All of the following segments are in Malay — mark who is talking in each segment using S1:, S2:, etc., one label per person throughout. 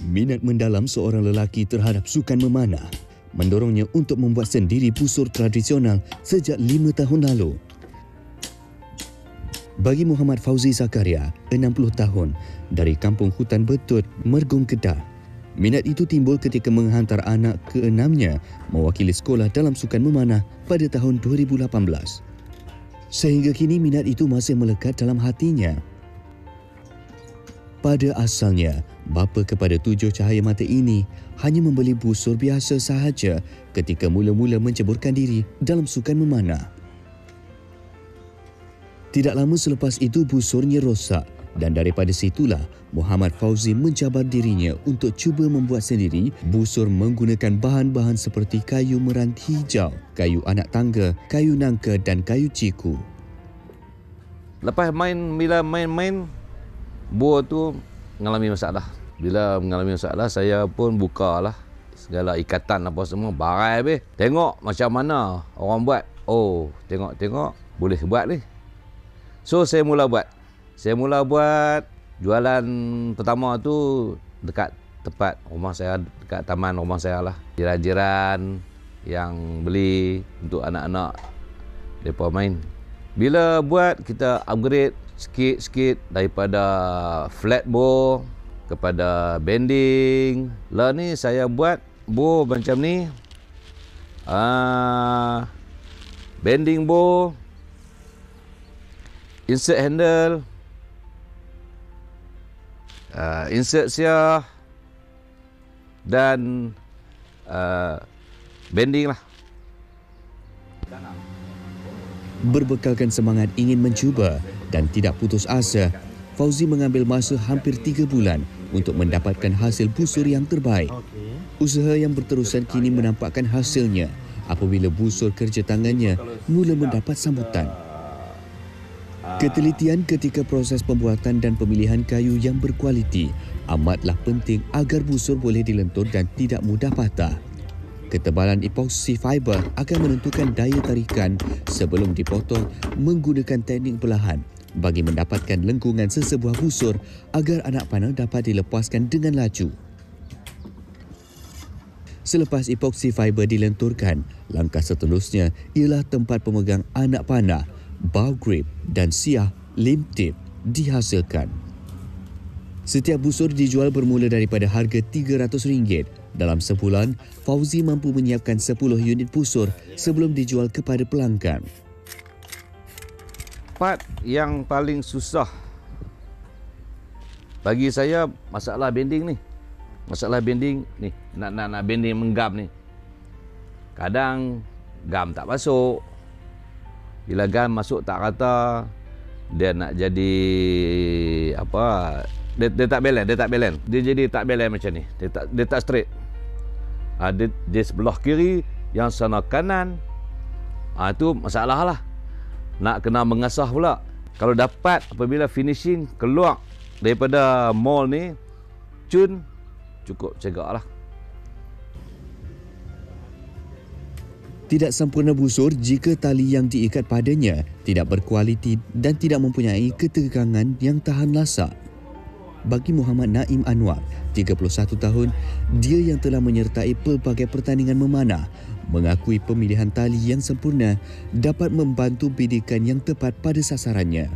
S1: Minat mendalam seorang lelaki terhadap sukan memanah mendorongnya untuk membuat sendiri busur tradisional sejak 5 tahun lalu. Bagi Muhammad Fauzi Zakaria, 60 tahun, dari kampung Hutan Betut, Mergong, Kedah, minat itu timbul ketika menghantar anak ke-6-nya mewakili sekolah dalam sukan memanah pada tahun 2018. Sehingga kini minat itu masih melekat dalam hatinya. Pada asalnya, bapa kepada 7 cahaya mata ini hanya membeli busur biasa sahaja ketika mula-mula menceburkan diri dalam sukan memanah. Tidak lama selepas itu busurnya rosak dan daripada situlah Muhammad Fauzi mencabar dirinya untuk cuba membuat sendiri busur menggunakan bahan-bahan seperti kayu meranti hijau, kayu anak tangga, kayu nangka dan kayu ciku.
S2: Lepas bila main buah tu mengalami masalah. Bila mengalami masalah, saya pun bukalah segala ikatan apa semua, barai habis. Tengok macam mana orang buat. Oh, tengok boleh buat ni. So saya mula buat. Jualan pertama tu dekat tempat rumah saya, dekat taman rumah saya lah. Jiran-jiran yang beli untuk anak-anak mereka main. Bila buat, kita upgrade sikit-sikit daripada flat bow kepada bending. Lah ni saya buat bow macam ni. Bending bow, insert handle, insert siah dan bending lah.
S1: Berbekalkan semangat ingin mencuba dan tidak putus asa, Fauzi mengambil masa hampir 3 bulan untuk mendapatkan hasil busur yang terbaik. Usaha yang berterusan kini menampakkan hasilnya apabila busur kerja tangannya mula mendapat sambutan. Ketelitian ketika proses pembuatan dan pemilihan kayu yang berkualiti amatlah penting agar busur boleh dilentur dan tidak mudah patah. Ketebalan epoxy fiber akan menentukan daya tarikan sebelum dipotong menggunakan teknik belahan bagi mendapatkan lengkungan sesebuah busur agar anak panah dapat dilepaskan dengan laju. Selepas epoxy fiber dilenturkan, langkah seterusnya ialah tempat pemegang anak panah, bow grip dan siah limb tip dihasilkan. Setiap busur dijual bermula daripada harga RM300. Dalam sebulan, Fauzi mampu menyiapkan 10 unit busur sebelum dijual kepada pelanggan.
S2: Part yang paling susah bagi saya masalah bending ni. Masalah bending ni, nak bending menggam ni. Kadang gam tak masuk. Bila gam masuk tak rata, dia nak jadi apa? Dia tak balance. Dia jadi tak balance macam ni. Dia tak straight. Dia sebelah kiri, yang sana kanan. Itu masalah lah. Nak kena mengasah pula. Kalau dapat apabila finishing keluar daripada mold ni, cun, cukup cegak lah.
S1: Tidak sempurna busur jika tali yang diikat padanya tidak berkualiti dan tidak mempunyai ketegangan yang tahan lasak. Bagi Muhammad Naim Anwar, 31 tahun, dia yang telah menyertai pelbagai pertandingan memanah, mengakui pemilihan tali yang sempurna dapat membantu bidikan yang tepat pada sasarannya.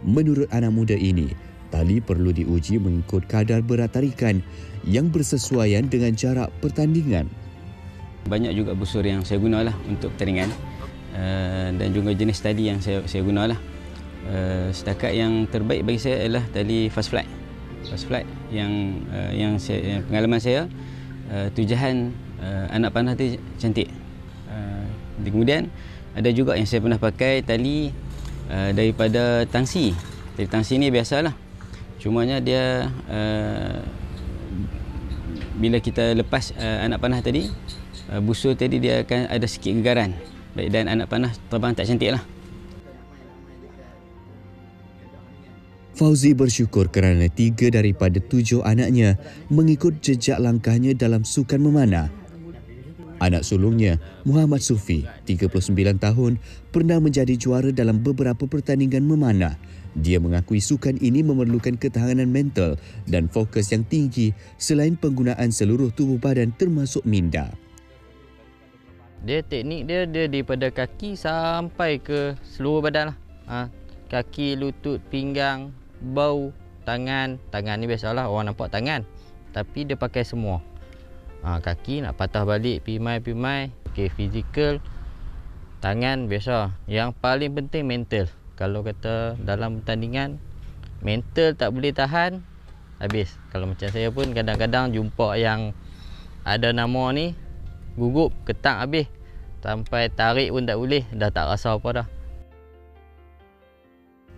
S1: Menurut anak muda ini, tali perlu diuji mengikut kadar berat tarikan yang bersesuaian dengan jarak pertandingan.
S3: Banyak juga busur yang saya gunalah untuk pertandingan dan juga jenis tali yang saya gunalah. Setakat yang terbaik bagi saya adalah tali fast flight. Fast flight yang pengalaman saya, tujahan anak panah tu cantik. Kemudian ada juga yang saya pernah pakai tali daripada tangsi. Tali tangsi ni biasalah. Cumanya dia bila kita lepas anak panah tadi, busur tadi dia akan ada sikit gegaran. Dan anak panah terbang tak cantik lah.
S1: Fauzi bersyukur kerana 3 daripada 7 anaknya mengikut jejak langkahnya dalam sukan memanah. Anak sulungnya, Muhammad Sufi, 39 tahun, pernah menjadi juara dalam beberapa pertandingan memanah. Dia mengakui sukan ini memerlukan ketahanan mental dan fokus yang tinggi selain penggunaan seluruh tubuh badan termasuk minda.
S4: Dia teknik dia daripada kaki sampai ke seluruh badan lah. Kaki, lutut, pinggang, bau, tangan. Tangan ni biasalah orang nampak tangan. Tapi dia pakai semua. Kaki nak patah balik, pimai. Okay, fizikal. Tangan biasa. Yang paling penting mental. Kalau kata dalam pertandingan, mental tak boleh tahan, habis. Kalau macam saya pun kadang-kadang jumpa yang ada nama ni, gugup, ketak habis. Sampai tarik pun tak boleh, dah tak rasa apa dah.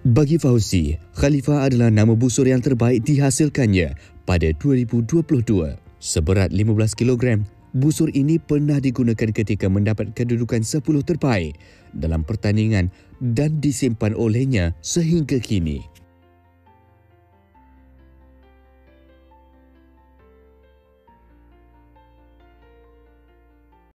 S1: Bagi Fauzi, Khalifah adalah nama busur yang terbaik dihasilkannya pada 2022. Seberat 15 kg, busur ini pernah digunakan ketika mendapat kedudukan 10 terbaik dalam pertandingan dan disimpan olehnya sehingga kini.